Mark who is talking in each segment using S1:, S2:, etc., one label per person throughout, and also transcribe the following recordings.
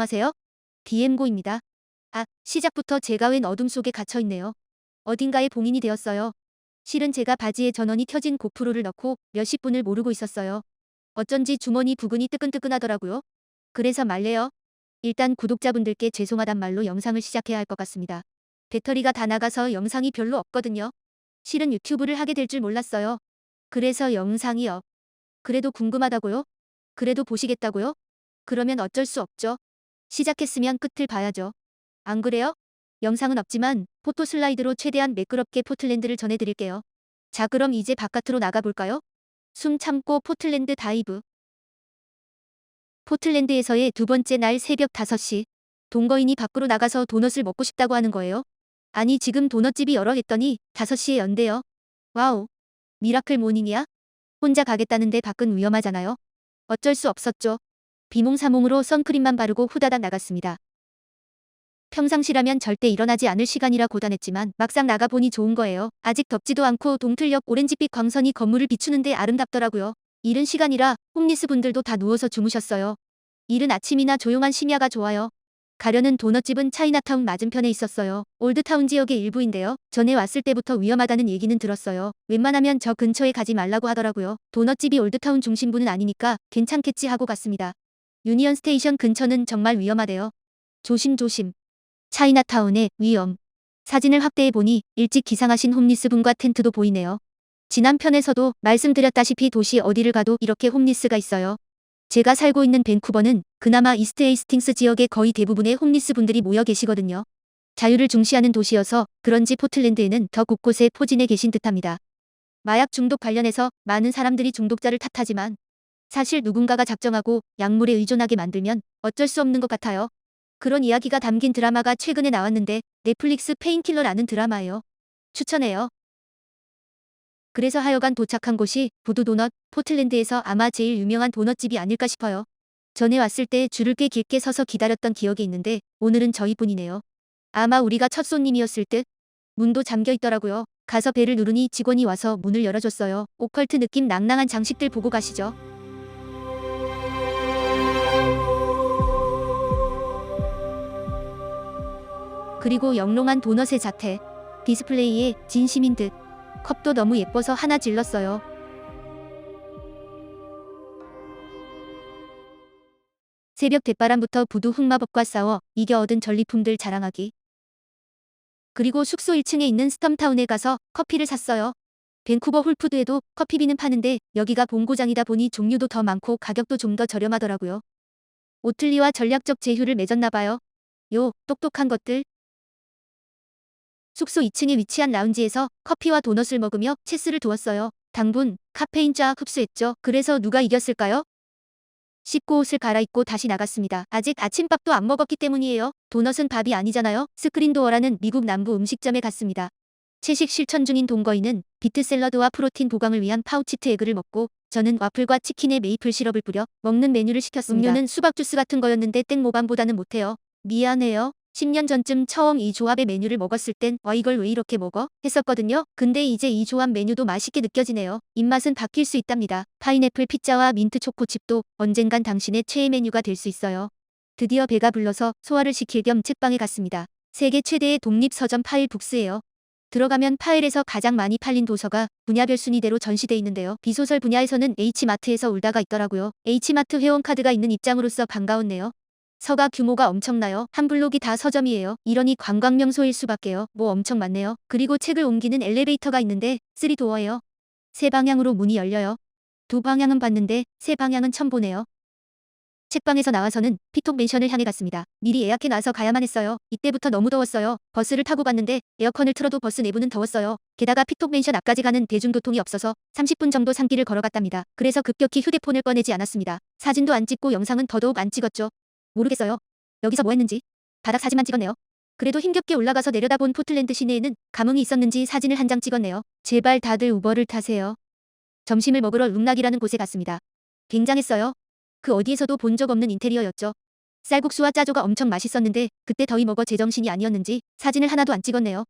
S1: 안녕하세요. DM고입니다. 아, 시작부터 제가 웬 어둠 속에 갇혀있네요. 어딘가에 봉인이 되었어요. 실은 제가 바지에 전원이 켜진 고프로를 넣고 몇십 분을 모르고 있었어요. 어쩐지 주머니 부근이 뜨끈뜨끈하더라고요. 그래서 말래요. 일단 구독자분들께 죄송하단 말로 영상을 시작해야 할 것 같습니다. 배터리가 다 나가서 영상이 별로 없거든요. 실은 유튜브를 하게 될 줄 몰랐어요. 그래서 영상이요. 그래도 궁금하다고요? 그래도 보시겠다고요? 그러면 어쩔 수 없죠. 시작했으면 끝을 봐야죠. 안 그래요? 영상은 없지만 포토 슬라이드로 최대한 매끄럽게 포틀랜드를 전해드릴게요. 자, 그럼 이제 바깥으로 나가볼까요? 숨 참고 포틀랜드 다이브. 포틀랜드에서의 두 번째 날 새벽 5시. 동거인이 밖으로 나가서 도넛을 먹고 싶다고 하는 거예요. 아니, 지금 도넛집이 열어 했더니 5시에 연대요. 와우. 미라클 모닝이야? 혼자 가겠다는데 밖은 위험하잖아요. 어쩔 수 없었죠. 비몽사몽으로 선크림만 바르고 후다닥 나갔습니다. 평상시라면 절대 일어나지 않을 시간이라 고단했지만 막상 나가보니 좋은 거예요. 아직 덥지도 않고 동틀역 오렌지빛 광선이 건물을 비추는데 아름답더라고요. 이른 시간이라 홈리스 분들도 다 누워서 주무셨어요. 이른 아침이나 조용한 심야가 좋아요. 가려는 도넛집은 차이나타운 맞은편에 있었어요. 올드타운 지역의 일부인데요. 전에 왔을 때부터 위험하다는 얘기는 들었어요. 웬만하면 저 근처에 가지 말라고 하더라고요. 도넛집이 올드타운 중심부는 아니니까 괜찮겠지 하고 갔습니다. 유니언 스테이션 근처는 정말 위험하대요. 조심조심. 차이나타운의 위험. 사진을 확대해보니 일찍 기상하신 홈리스 분과 텐트도 보이네요. 지난 편에서도 말씀드렸다시피 도시 어디를 가도 이렇게 홈리스가 있어요. 제가 살고 있는 밴쿠버는 그나마 이스트 헤이스팅스 지역의 거의 대부분의 홈리스 분들이 모여 계시거든요. 자유를 중시하는 도시여서 그런지 포틀랜드에는 더 곳곳에 포진해 계신 듯합니다. 마약 중독 관련해서 많은 사람들이 중독자를 탓하지만 사실 누군가가 작정하고 약물에 의존하게 만들면 어쩔 수 없는 것 같아요. 그런 이야기가 담긴 드라마가 최근에 나왔는데 넷플릭스 페인킬러라는 드라마예요. 추천해요. 그래서 하여간 도착한 곳이 부두도넛, 포틀랜드에서 아마 제일 유명한 도넛집이 아닐까 싶어요. 전에 왔을 때 줄을 꽤 길게 서서 기다렸던 기억이 있는데 오늘은 저희뿐이네요. 아마 우리가 첫 손님이었을 듯. 문도 잠겨 있더라고요. 가서 벨을 누르니 직원이 와서 문을 열어줬어요. 오컬트 느낌 낭낭한 장식들 보고 가시죠. 그리고 영롱한 도넛의 자태. 디스플레이에 진심인 듯. 컵도 너무 예뻐서 하나 질렀어요. 새벽 대바람부터 부두 흑마법과 싸워 이겨 얻은 전리품들 자랑하기. 그리고 숙소 1층에 있는 스텀타운에 가서 커피를 샀어요. 밴쿠버 홀푸드에도 커피비는 파는데 여기가 본고장이다 보니 종류도 더 많고 가격도 좀 더 저렴하더라고요. 오틀리와 전략적 제휴를 맺었나봐요. 요, 똑똑한 것들. 숙소 2층에 위치한 라운지에서 커피와 도넛을 먹으며 체스를 두었어요. 당분, 카페인 쫙 흡수했죠. 그래서 누가 이겼을까요? 씻고 옷을 갈아입고 다시 나갔습니다. 아직 아침밥도 안 먹었기 때문이에요. 도넛은 밥이 아니잖아요. 스크린도어라는 미국 남부 음식점에 갔습니다. 채식 실천 중인 동거인은 비트 샐러드와 프로틴 보강을 위한 파우치트 에그를 먹고 저는 와플과 치킨에 메이플 시럽을 뿌려 먹는 메뉴를 시켰습니다. 음료는 수박 주스 같은 거였는데 땡모반보다는 못해요. 미안해요. 10년 전쯤 처음 이 조합의 메뉴를 먹었을 땐 와 이걸 왜 이렇게 먹어? 했었거든요. 근데 이제 이 조합 메뉴도 맛있게 느껴지네요. 입맛은 바뀔 수 있답니다. 파인애플 피자와 민트 초코칩도 언젠간 당신의 최애 메뉴가 될 수 있어요. 드디어 배가 불러서 소화를 시킬 겸 책방에 갔습니다. 세계 최대의 독립 서점 파일 북스예요. 들어가면 파일에서 가장 많이 팔린 도서가 분야별 순위대로 전시돼 있는데요. 비소설 분야에서는 H마트에서 울다가 있더라고요. H마트 회원카드가 있는 입장으로서 반가웠네요. 서가 규모가 엄청나요. 한 블록이 다 서점이에요. 이러니 관광 명소일 수밖에요. 뭐 엄청 많네요. 그리고 책을 옮기는 엘리베이터가 있는데 3도어예요. 세 방향으로 문이 열려요. 두 방향은 봤는데 세 방향은 처음 보네요. 책방에서 나와서는 피톡 맨션을 향해 갔습니다. 미리 예약해놔서 가야만 했어요. 이때부터 너무 더웠어요. 버스를 타고 갔는데 에어컨을 틀어도 버스 내부는 더웠어요. 게다가 피톡 맨션 앞까지 가는 대중교통이 없어서 30분 정도 산길을 걸어갔답니다. 그래서 급격히 휴대폰을 꺼내지 않았습니다. 사진도 안 찍고 영상은 더더욱 안 찍었죠. 모르겠어요. 여기서 뭐 했는지. 바닥 사진만 찍었네요. 그래도 힘겹게 올라가서 내려다본 포틀랜드 시내에는 감흥이 있었는지 사진을 한 장 찍었네요. 제발 다들 우버를 타세요. 점심을 먹으러 룸락이라는 곳에 갔습니다. 굉장했어요. 그 어디에서도 본 적 없는 인테리어였죠. 쌀국수와 짜조가 엄청 맛있었는데 그때 더위 먹어 제정신이 아니었는지 사진을 하나도 안 찍었네요.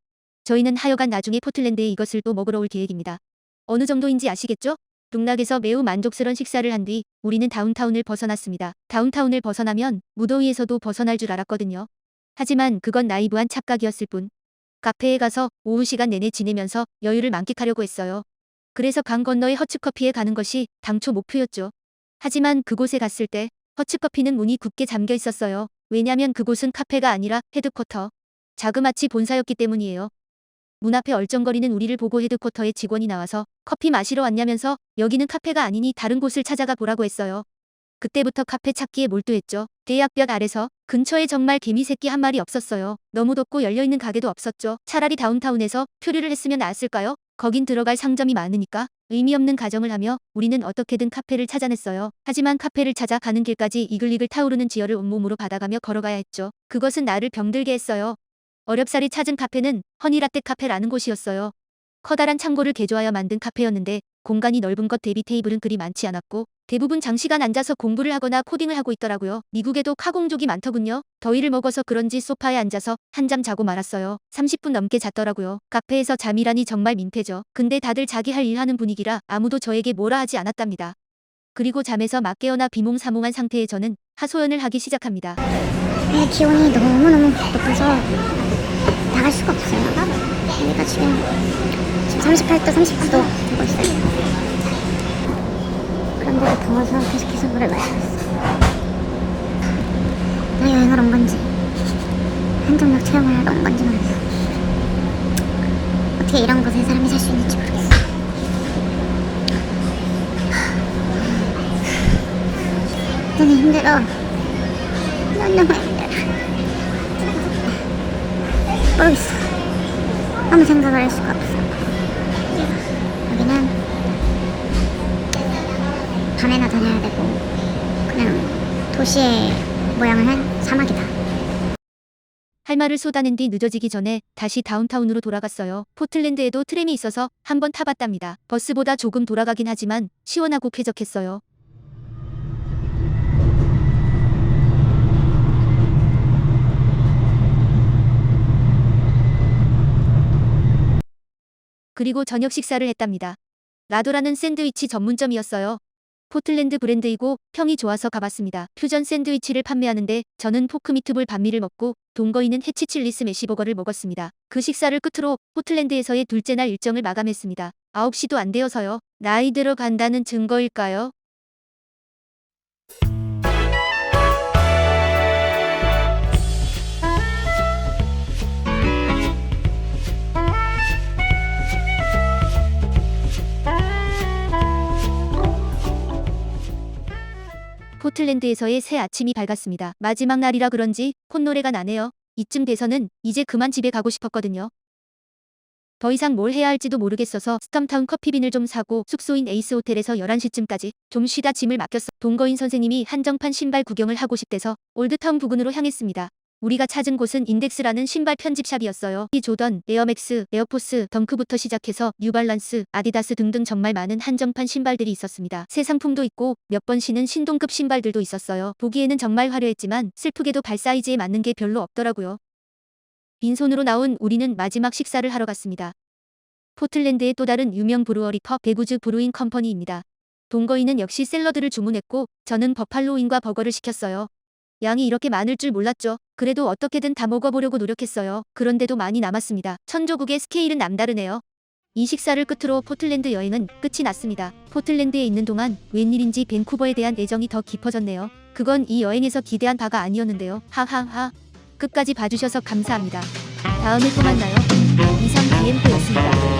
S1: 저희는 하여간 나중에 포틀랜드에 이것을 또 먹으러 올 계획입니다. 어느 정도인지 아시겠죠? 룩락에서 매우 만족스러운 식사를 한 뒤 우리는 다운타운을 벗어났습니다. 다운타운을 벗어나면 무더위에서도 벗어날 줄 알았거든요. 하지만 그건 나이브한 착각이었을 뿐. 카페에 가서 오후 시간 내내 지내면서 여유를 만끽하려고 했어요. 그래서 강 건너의 허츠커피에 가는 것이 당초 목표였죠. 하지만 그곳에 갔을 때 허츠커피는 문이 굳게 잠겨 있었어요. 왜냐면 그곳은 카페가 아니라 헤드쿼터, 자그마치 본사였기 때문이에요. 문 앞에 얼쩡거리는 우리를 보고 헤드쿼터의 직원이 나와서 커피 마시러 왔냐면서 여기는 카페가 아니니 다른 곳을 찾아가 보라고 했어요. 그때부터 카페 찾기에 몰두했죠. 대학벽 아래서 근처에 정말 개미 새끼 한 마리 없었어요. 너무 덥고 열려있는 가게도 없었죠. 차라리 다운타운에서 표류를 했으면 나았을까요? 거긴 들어갈 상점이 많으니까. 의미 없는 가정을 하며 우리는 어떻게든 카페를 찾아냈어요. 하지만 카페를 찾아 가는 길까지 이글이글 타오르는 지열을 온몸으로 받아가며 걸어가야 했죠. 그것은 나를 병들게 했어요. 어렵사리 찾은 카페는 허니라떼 카페라는 곳이었어요. 커다란 창고를 개조하여 만든 카페였는데 공간이 넓은 것 대비 테이블은 그리 많지 않았고 대부분 장시간 앉아서 공부를 하거나 코딩을 하고 있더라고요. 미국에도 카공족이 많더군요. 더위를 먹어서 그런지 소파에 앉아서 한잠 자고 말았어요. 30분 넘게 잤더라고요. 카페에서 잠이라니 정말 민폐죠. 근데 다들 자기 할 일 하는 분위기라 아무도 저에게 뭐라 하지 않았답니다. 그리고 잠에서 막 깨어나 비몽사몽한 상태의 저는 하소연을 하기 시작합니다.
S2: 근데 기온이 너무너무 높아서 나갈 수가 없어요. 여기가 지금 38도, 39도 되고 있어요. 그런데도 더워서 계속해서 물을 마시고 있어요. 나 여행을 온 건지 한정역 체험을 하러 온 건지 모르겠어. 어떻게 이런 곳에 사람이 살 수 있는지 모르겠어. 너무 힘들어. 너무 힘들어. 모르겠어. 아무 생각을 할 수가 없어. 여기는 밤에나 다녀야 되고 그냥 도시의 모양을 한 사막이다.
S1: 할 말을 쏟아낸 뒤 늦어지기 전에 다시 다운타운으로 돌아갔어요. 포틀랜드에도 트램이 있어서 한번 타봤답니다. 버스보다 조금 돌아가긴 하지만 시원하고 쾌적했어요. 그리고 저녁 식사를 했답니다. 라도라는 샌드위치 전문점이었어요. 포틀랜드 브랜드이고 평이 좋아서 가봤습니다. 퓨전 샌드위치를 판매하는데 저는 포크 미트볼 반미를 먹고 동거인은 해치 칠리 스매시버거를 먹었습니다. 그 식사를 끝으로 포틀랜드에서의 둘째 날 일정을 마감했습니다. 9시도 안 되어서요. 나이 들어간다는 증거일까요? 포틀랜드에서의 새 아침이 밝았습니다. 마지막 날이라 그런지 콧노래가 나네요. 이쯤 돼서는 이제 그만 집에 가고 싶었거든요. 더 이상 뭘 해야 할지도 모르겠어서 스톰타운 커피빈을 좀 사고 숙소인 에이스 호텔에서 11시쯤까지 좀 쉬다 짐을 맡겼어. 동거인 선생님이 한정판 신발 구경을 하고 싶대서 올드타운 부근으로 향했습니다. 우리가 찾은 곳은 인덱스라는 신발 편집샵이었어요. 이 조던, 에어맥스, 에어포스, 덩크부터 시작해서 뉴발란스, 아디다스 등등 정말 많은 한정판 신발들이 있었습니다. 새 상품도 있고 몇 번 신은 신동급 신발들도 있었어요. 보기에는 정말 화려했지만 슬프게도 발 사이즈에 맞는 게 별로 없더라고요. 빈손으로 나온 우리는 마지막 식사를 하러 갔습니다. 포틀랜드의 또 다른 유명 브루어리 펍 베구즈 브루잉 컴퍼니입니다. 동거인은 역시 샐러드를 주문했고 저는 버팔로윙과 버거를 시켰어요. 양이 이렇게 많을 줄 몰랐죠. 그래도 어떻게든 다 먹어보려고 노력했어요. 그런데도 많이 남았습니다. 천조국의 스케일은 남다르네요. 이 식사를 끝으로 포틀랜드 여행은 끝이 났습니다. 포틀랜드에 있는 동안 웬일인지 밴쿠버에 대한 애정이 더 깊어졌네요. 그건 이 여행에서 기대한 바가 아니었는데요. 하하하. 끝까지 봐주셔서 감사합니다. 다음에 또 만나요. 이상 BM4였습니다.